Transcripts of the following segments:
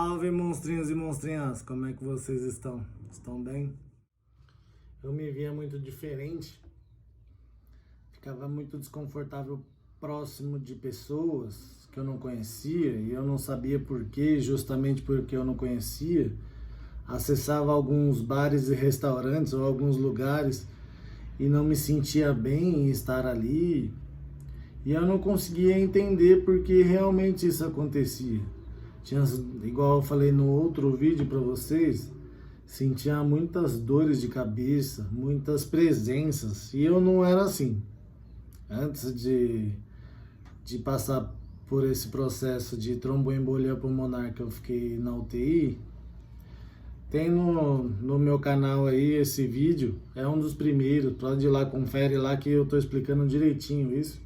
Salve, monstrinhos e monstrinhas! Como é que vocês estão? Estão bem? Eu me via muito diferente, ficava muito desconfortável próximo de pessoas que eu não conhecia e eu não sabia por quê, justamente porque eu não conhecia. Acessava alguns bares e restaurantes ou alguns lugares e não me sentia bem em estar ali e eu não conseguia entender por que realmente isso acontecia. Tinha, igual eu falei no outro vídeo para vocês, sentia muitas dores de cabeça, muitas presenças, e eu não era assim. Antes de passar por esse processo de tromboembolia pulmonar que eu fiquei na UTI, tem no meu canal aí esse vídeo, é um dos primeiros, pode ir lá, confere lá que eu tô explicando direitinho isso.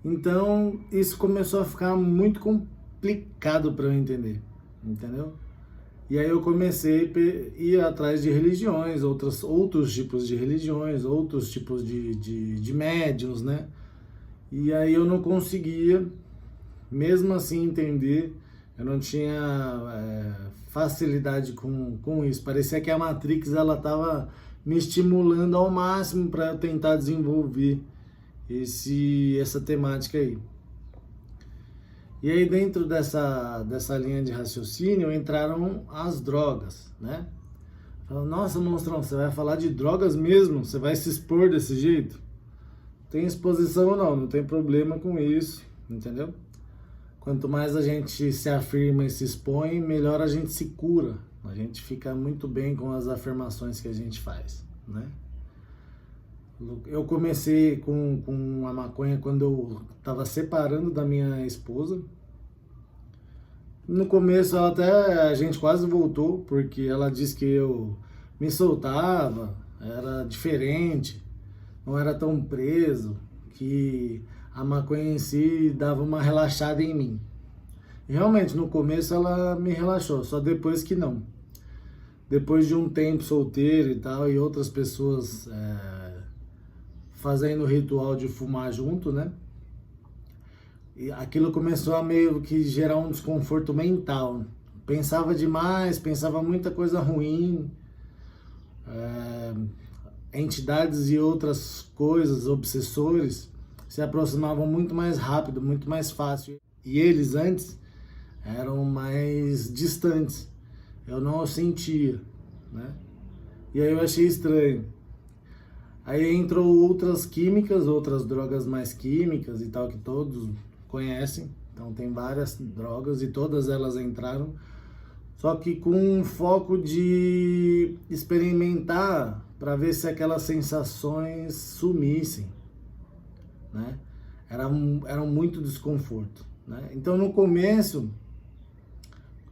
Então, isso começou a ficar muito complicado para eu entender, entendeu? E aí eu comecei a ir atrás de religiões, outros tipos de religiões, outros tipos de médiuns, né? E aí eu não conseguia, mesmo assim, entender, eu não tinha facilidade com isso. Parecia que a Matrix, ela estava me estimulando ao máximo para eu tentar desenvolver essa temática aí. E aí dentro dessa linha de raciocínio entraram as drogas, né? Falaram, nossa, monstrão, você vai falar de drogas mesmo? Você vai se expor desse jeito? Tem exposição ou não tem problema com isso, entendeu? Quanto mais a gente se afirma e se expõe, melhor a gente se cura. A gente fica muito bem com as afirmações que a gente faz, né? Eu comecei com a maconha quando eu estava separando da minha esposa. No começo a gente quase voltou, porque ela disse que eu me soltava, era diferente, não era tão preso, que a maconha em si dava uma relaxada em mim. E realmente, no começo ela me relaxou, só depois que não. Depois de um tempo solteiro e tal, e outras pessoas fazendo o ritual de fumar junto, né? E aquilo começou a meio que gerar um desconforto mental. Pensava demais, pensava muita coisa ruim, entidades e outras coisas, obsessores, se aproximavam muito mais rápido, muito mais fácil. E eles antes eram mais distantes. Eu não o sentia, né? E aí eu achei estranho. Aí entrou outras químicas, outras drogas mais químicas e tal, que todos conhecem. Então tem várias drogas e todas elas entraram. Só que com um foco de experimentar para ver se aquelas sensações sumissem, né? Era muito desconforto, né? Então no começo,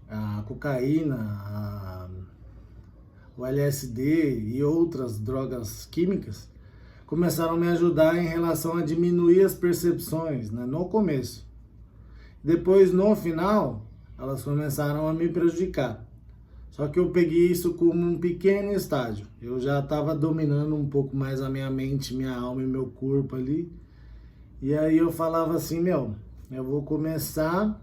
a cocaína, o LSD e outras drogas químicas começaram a me ajudar em relação a diminuir as percepções, né, no começo. Depois, no final, elas começaram a me prejudicar. Só que eu peguei isso como um pequeno estágio. Eu já estava dominando um pouco mais a minha mente, minha alma e meu corpo ali. E aí eu falava assim, eu vou começar.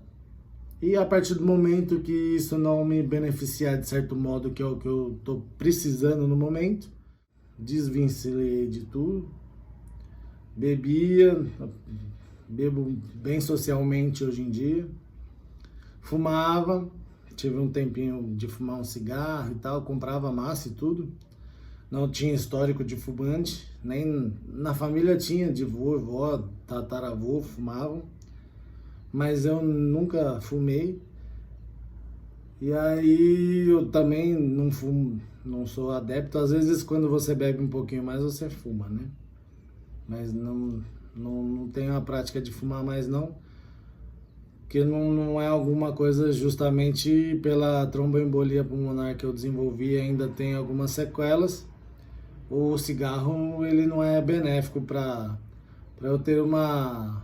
E a partir do momento que isso não me beneficiar de certo modo, que é o que eu estou precisando no momento, desvencilhei de tudo, bebo bem socialmente hoje em dia, fumava, tive um tempinho de fumar um cigarro e tal, comprava massa e tudo, não tinha histórico de fumante, nem na família tinha, de vovó, tataravô, fumavam, mas eu nunca fumei. E aí eu também não fumo, não sou adepto. Às vezes quando você bebe um pouquinho mais você fuma, né? Mas não tenho a prática de fumar mais não, porque não é alguma coisa, justamente pela tromboembolia pulmonar que eu desenvolvi, ainda tem algumas sequelas. O cigarro, ele não é benéfico para eu ter uma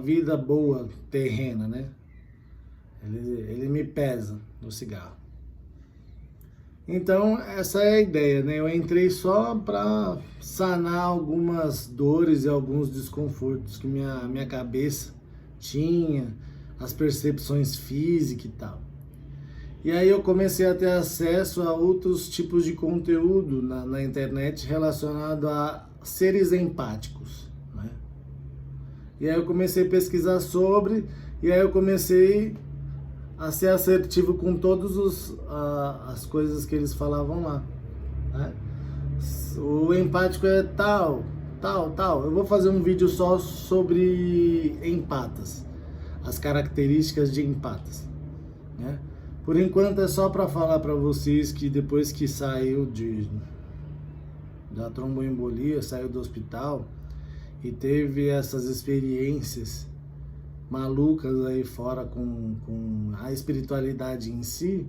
vida boa terrena, né? Ele me pesa no cigarro. Então, essa é a ideia, né? Eu entrei só para sanar algumas dores e alguns desconfortos que minha cabeça tinha, as percepções físicas e tal. E aí eu comecei a ter acesso a outros tipos de conteúdo na internet relacionado a seres empáticos, né? E aí eu comecei a pesquisar sobre, e aí eu comecei a ser assertivo com todas as coisas que eles falavam lá, né? O empático é tal. Eu vou fazer um vídeo só sobre empatas, as características de empatas, né? Por enquanto é só para falar para vocês que depois que saiu da tromboembolia, saiu do hospital e teve essas experiências malucas aí fora com a espiritualidade em si,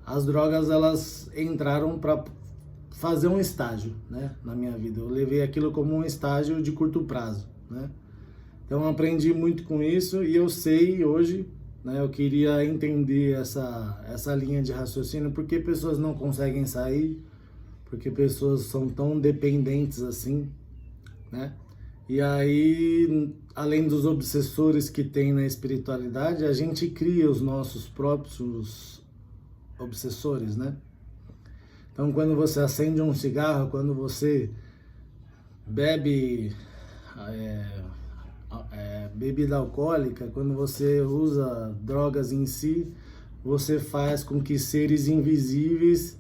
as drogas elas entraram para fazer um estágio, né, na minha vida. Eu levei aquilo como um estágio de curto prazo, né? Então eu aprendi muito com isso e eu sei hoje, né, eu queria entender essa linha de raciocínio, porque pessoas não conseguem sair, porque pessoas são tão dependentes assim, né? E aí, além dos obsessores que tem na espiritualidade, a gente cria os nossos próprios obsessores, né? Então, quando você acende um cigarro, quando você bebe bebida alcoólica, quando você usa drogas em si, você faz com que seres invisíveis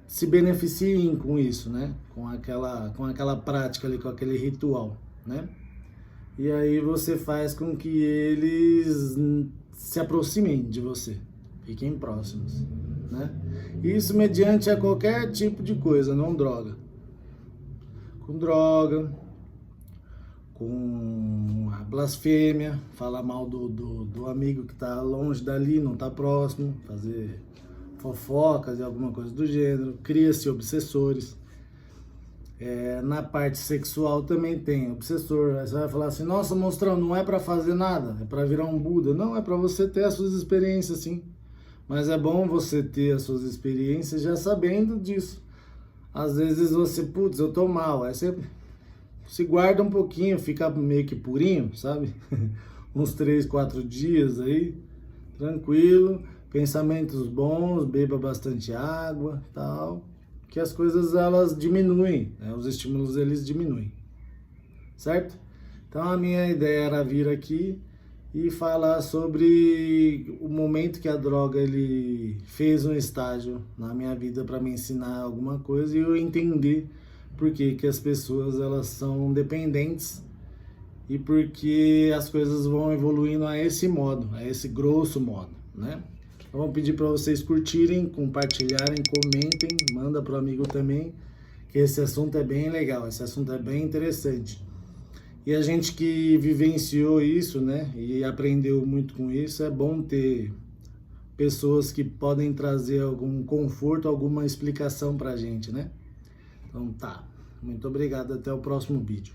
se beneficiem com isso, né? Com aquela prática ali, com aquele ritual, né? E aí você faz com que eles se aproximem de você, fiquem próximos, né? Isso mediante a qualquer tipo de coisa, não droga. Com droga, com a blasfêmia, falar mal do amigo que está longe dali, não está próximo, fazer fofocas e alguma coisa do gênero, cria-se obsessores. Na parte sexual também tem obsessor. Aí você vai falar assim, nossa, monstrão, não é para fazer nada, é para virar um Buda. Não, é para você ter as suas experiências, sim. Mas é bom você ter as suas experiências já sabendo disso. Às vezes você, putz, eu tô mal, aí você se guarda um pouquinho, fica meio que purinho, sabe? Uns 3, 4 dias aí, tranquilo, pensamentos bons, beba bastante água, tal, que as coisas elas diminuem, né? Os estímulos eles diminuem, certo? Então a minha ideia era vir aqui e falar sobre o momento que a droga ele fez um estágio na minha vida para me ensinar alguma coisa e eu entender por que as pessoas elas são dependentes e porque as coisas vão evoluindo a esse modo, a esse grosso modo, né? Então, vou pedir para vocês curtirem, compartilharem, comentem, manda para o amigo também, que esse assunto é bem legal, esse assunto é bem interessante. E a gente que vivenciou isso, né, e aprendeu muito com isso, é bom ter pessoas que podem trazer algum conforto, alguma explicação pra gente, né? Então tá, muito obrigado, até o próximo vídeo.